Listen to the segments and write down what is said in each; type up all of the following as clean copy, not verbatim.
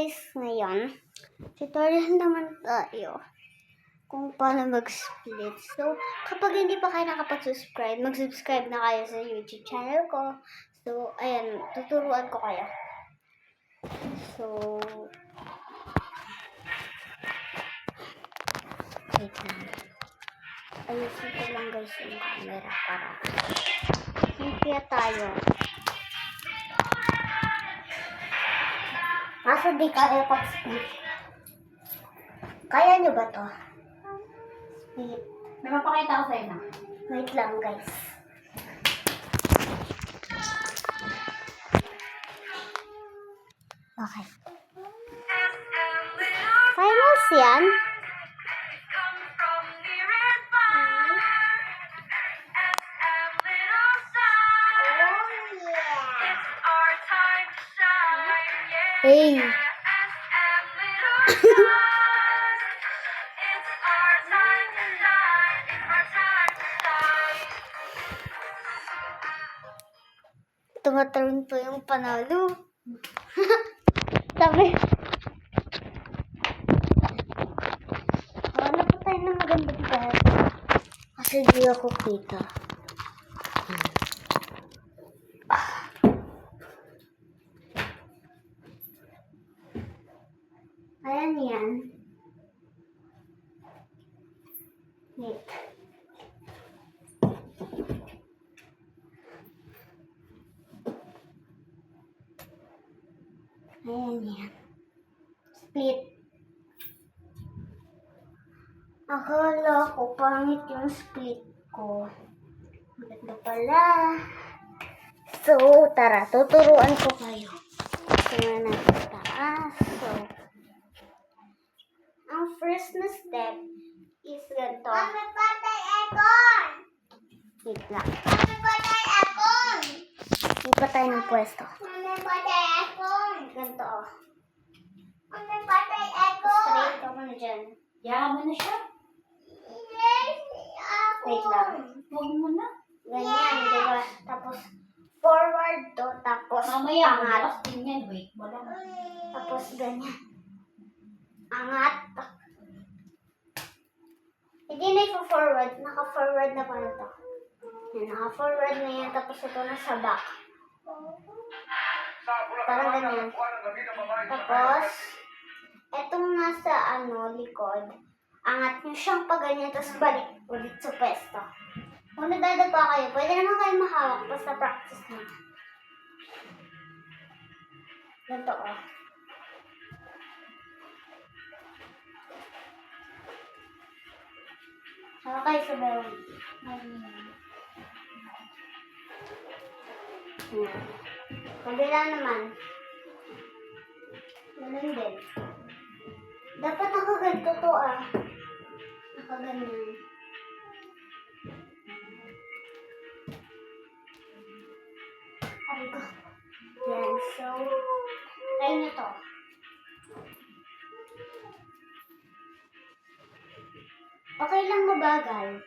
guys, ngayon, tutorial naman tayo kung paano mag-split. So, kapag hindi pa kayo nakapag-subscribe, mag-subscribe na kayo sa YouTube channel ko. So, ayan, tuturuan ko kayo. So, wait lang. Ayusin ko lang guys yung camera para simple tayo. Kaso di kaya pag-split. Kaya nyo ba to? Split. May mapakita ko sa'yo na. Wait lang guys. Okay. Finals yan. Hey. Tumatalon po yung panalo. Sabi. Wala po tayo ng magandang bed. Kasi di ako kita. Ayan yan. Wait. Ayan yan. Split. Akala ko pangit yung split ko. Maganda pala. So, tara. Tuturuan ko kayo. Tingnan natin taas. So, ang first na step is ganito. Mami, patay aircon! Wait lang. Mami, patay aircon! Lipat tayo ng pwesto. Mami, patay aircon! Ganito, oh. Mami, patay aircon! Straight ka muna dyan. Yaman na siya. Yes, ako. Wait lang. Huwag mo na. Ganyan, di ba? Tapos, forward to, tapos Mamaya, angat. bukas din yan. Wait, wala na. Tapos ganyan. Angat. Hindi na i-forward. Naka-forward na pala to. Yan, naka-forward na yan. Tapos ito na sa back. Parang ganyan. Tapos, etong nasa likod, angat nyo siyang pa ganyan. Tapos balik ulit sa pwesto. Kung nadadapa kayo, pwede naman kayo mahawak. Basta practice na. Ganito, oh. Saka kayo sa bayan. Kabila naman. Ganun din. Dapat nakaganto to, ah. Nakaganyan. Aray ko. Yan, so, try nyo to. Okay lang mabagal.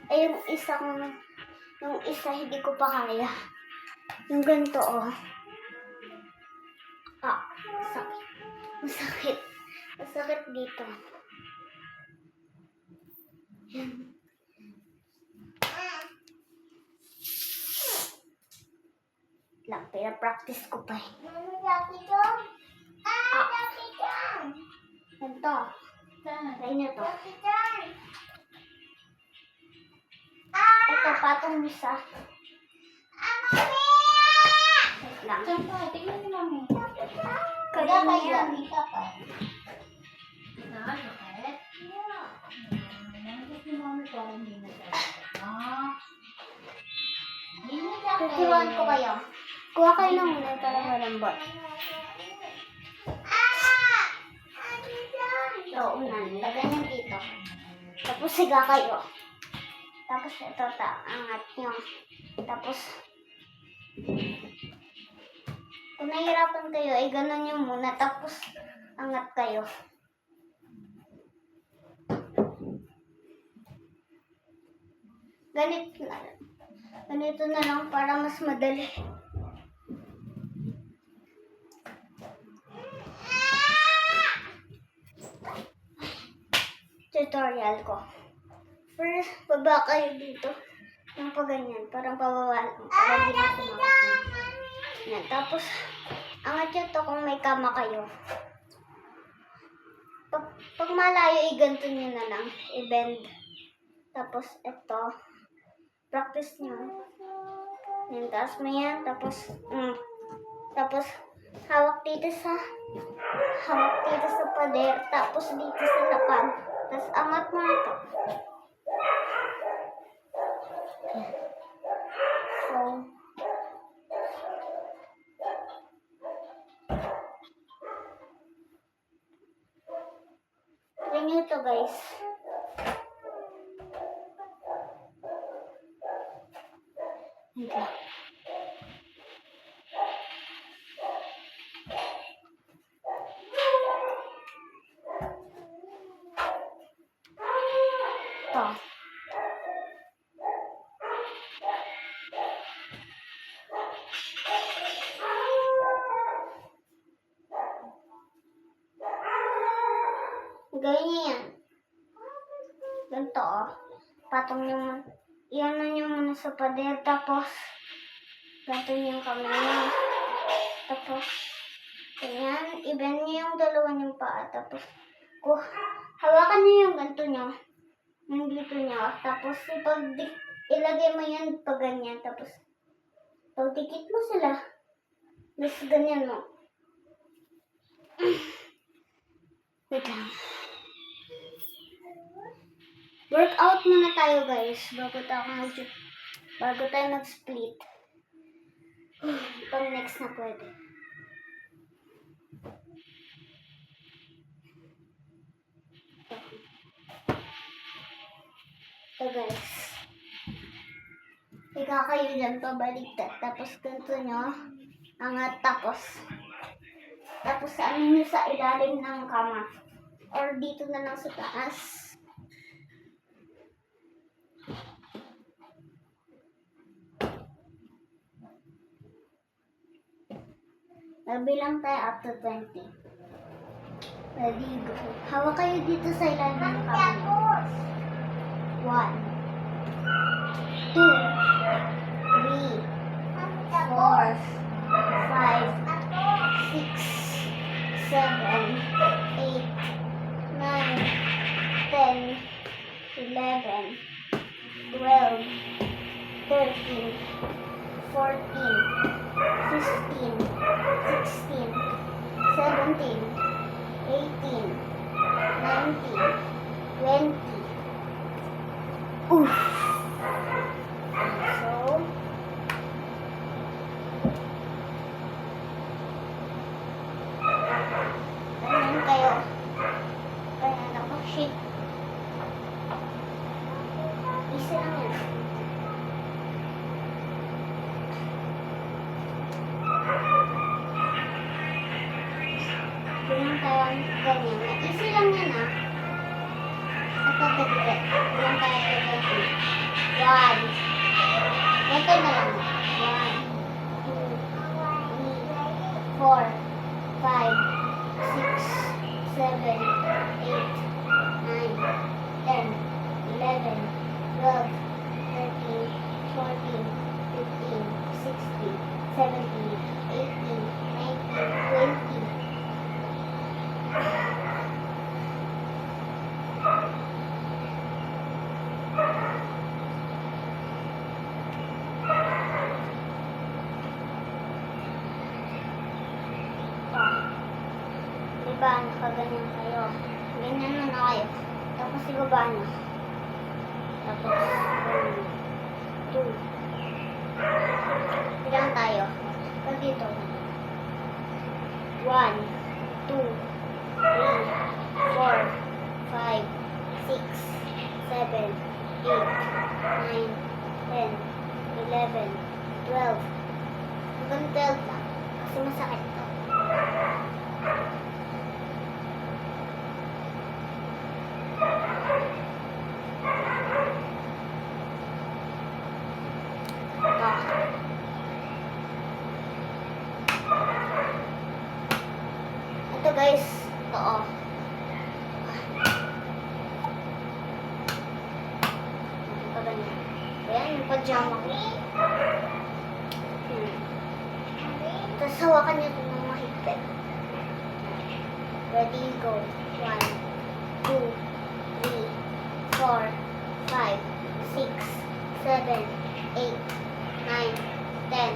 Eh, yung isa hindi ko pa kaya. Yung ganito, oh. Ah, sakit. Masakit. Masakit dito. Yan. Lang, pinapractice ko pa eh. Ganito. Try nyo to. Ito, patong isa. Wait lang. Saan ka? Tingnan mo namin. Kaya kaya. Mika ka. Nakasakit? Nangis ni mami parang hindi na sakit. Hindi na sakit. Tuturuan ko kayo. Kuha kayo ng muna para malambot. So, unan. Lagyan nyo dito. Tapos siga kayo. Tapos ito, angat nyo. Tapos, kung nahihirapan kayo, ay ganun nyo muna. Tapos, angat kayo. Ganito na lang para mas madali. tutorial ko. First, baba kayo dito. Yung pa ganyan, parang pababa. Para hindi na sumabot. Yan. Tapos, angat yun to kung may kama kayo. Pag malayo, iganto nyo na lang. I-bend. Tapos, ito. Practice nyo. Yan, taas mo yan. Tapos, tapos, hawak dito sa pader. Tapos, dito sa lapag. Tapos, angat mo na ito. So, try nyo ito, guys. Okay. Ito. Gawin niyo yan. Ganito, oh. Patong nyo muna. Iyan nyo muna sa pader. Tapos, ganito nyo yung kamay nyo. Tapos, ganyan. I-bend nyo yung dalawa niyong paa. Tapos, hawakan nyo yung ganito nyo. Yung dito nyo. Tapos, ilagay mo yan pag ganyan. Tapos, pag dikit mo sila. Tapos, ganyan mo. Wait lang. Workout muna tayo, guys. Bago tayo mag-split. Pang next na pwede. Ito, guys. Higa kayo dyan, pabaliktad. Tapos ganito nyo. Angat, tapos ano nyo sa ilalim ng kama. Or dito na lang sa taas. Nabilang tayo up to 20. Ready, go. Hawak kayo dito sa ilalim ng kama. 1, 2, 3, 4, 5, 6, 7, 8, 9, 10, 11, 12, 13, 14, 15, 16, 17, 18, 19, 20. Oof. So, ganyan kayo. Ganyan ako. Shit. Isa lang yan. Ganyan tayo ang ganyan. Easy lang yan, ah. Nagkakagit. Ganyan tayo kagit. 1. Ito na lang. 1, 2, 3, 4, 5, 6, 7, 8, 9, 10, 11, 12, 13, 14, 15, 16, 17, 18, 19, 20. Diba, nakaganyan kayo. Ganyan na kayo. Tapos ibaba nyo. Tapos, 2. Bilang tayo. Pag dito. 1, 2, 3, 4, 5, 6, 7, 8, 9, 10, 11, 12, 13, 14, 15, 16, 17, 18, 19, 20. Hanggang 12 lang. Kasi masakit to. Ito guys, ito oh. pajama ko. Yan. Tapos hawakan niyo ito ng mahigpit. Ready, go. 1, 2, 3, 4, 5, 6, 7, 8, 9, 10,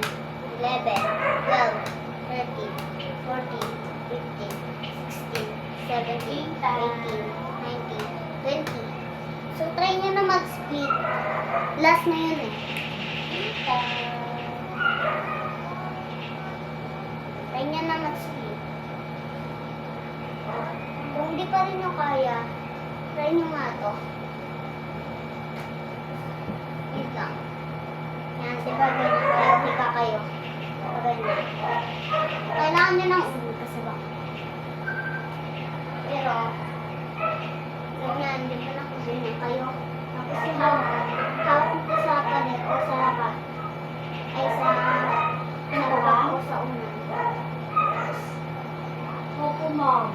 11, 12, 13, 14, 15, 16, 17, 18, 19, 20. So, try nyo na mag-split. Last na yun eh. Try nyo na mag-split. Kung hindi pa rin nyo kaya, try nyo nga to. Wait lang. Yan, diba ganyan? Kaya higa kayo. Ganyan. Kailangan nyo ng ulo kasi ba? Pero, ganyan, di ba na kung ganyan kayo? Tapos yung hawak ko sa palit o sa lakas. Ay sa harapan o sa unan. Opo, ma'am.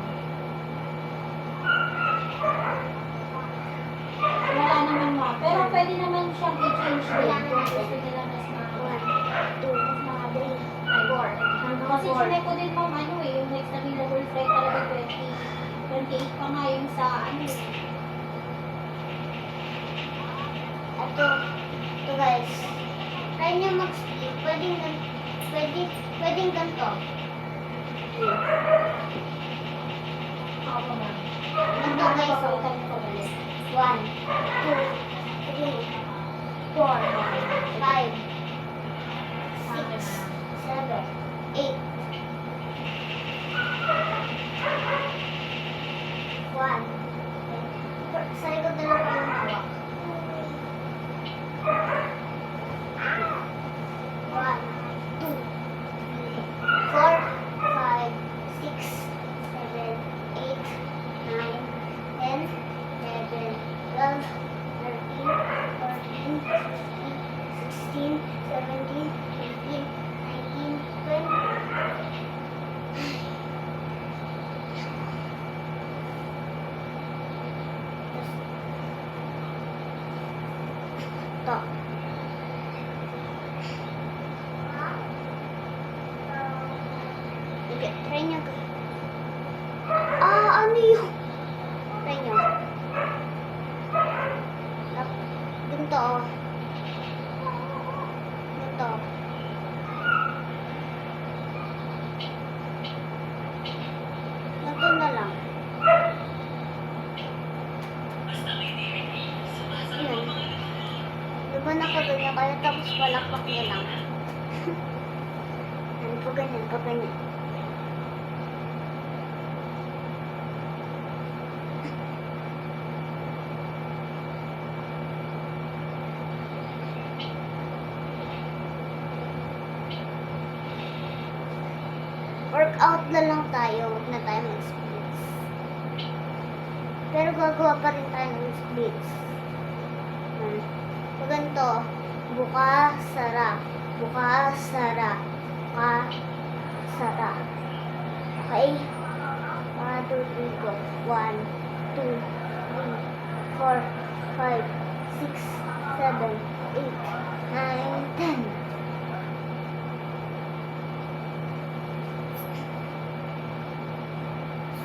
Wala naman, ma'am. Pero pwede naman siyang i-change din. Kailangan Kung natin. gusto nila mas 1, 2, 3, 4. Hanggang Kasi 4. sinay ko din, ma'am, ano eh, yung next na available flight talaga 28 pa nga yung sa ano eh. Ito guys. Try nyo mag-split. Pwedeng ganito. Ako, ma'am. Ganito guys. Papalitan ko ulit. 1, 2, 3, 4, 5, 6, 7, 8. 1. Sa likod na lang kayo hawak. 1, 2, 4, 5, 6, 7, 8, 9, 10, 11, 12, 13, 14, 15, 16, 17, 18, 19, 20. Ito. Okay, try nyo. Ano yun? Try nyo. Ganito, oh. Ganito. Ganito na lang. Ayan. Diba nakaganyan kaya tapos palakpak nyo lang. Ano pa ganyan, pa ganyan. Workout na lang tayo, huwag na tayo mag-splits. Pero gagawa pa rin tayo ng splits. So, ganito, buka, sara, buka, sara, buka, sara. Okay? 1, 2, 3, go. 1, 2, 3, 4, 5, 6, 7, 8, 9, 10.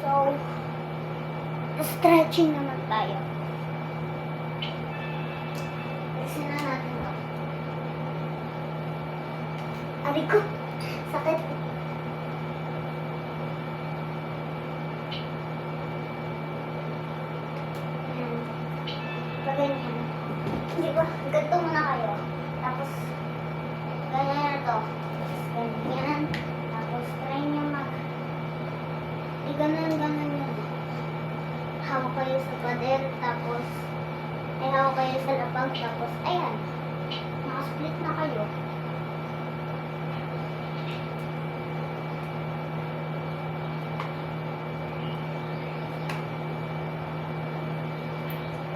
So, stretching naman tayo. Alisin na natin ito. Aray ko, sakit. Ayan. Paganyan. Hindi ba? Ganito muna kayo. Tapos, ganyan na ito. Tapos, ganyan. Tapos, try nyo ganun yun. Hawak kayo sa pader, tapos ay hawak kayo sa lapag, tapos ayan. Naka-split na kayo.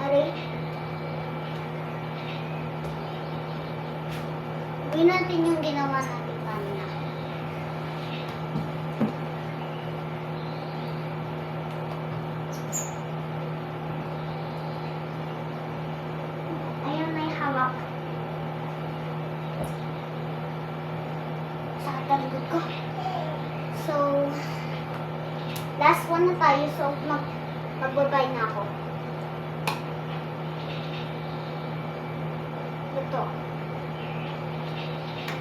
Aray. Gawin natin yung ginawa natin kanina. Ayan, may hawak. Sakit ang likod ko. So, last one na tayo. So, magbabay na ako. Ito.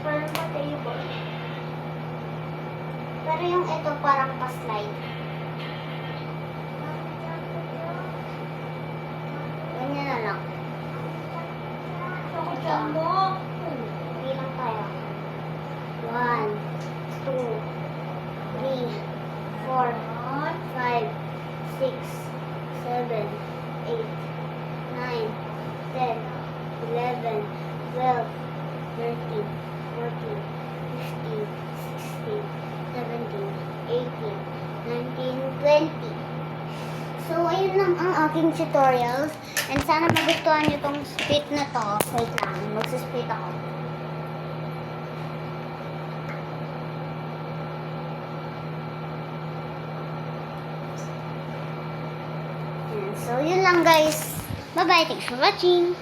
Parang matayable. Pero yung ito parang pa-slide. Ganyan na lang. Ako dyan mo. Bilang tayo. 1, 2, 3, 4, 5, 6, 7, 8, 9, 10, 11, 12, 13, 14, 15, 16, 17, 18, 19, 20. So, ayun lang ang aking tutorial. And sana magustuhan nyo tong split na to. Wait lang, magsisplit ako. Ayan, so, yun lang guys. Bye-bye. Thanks for watching.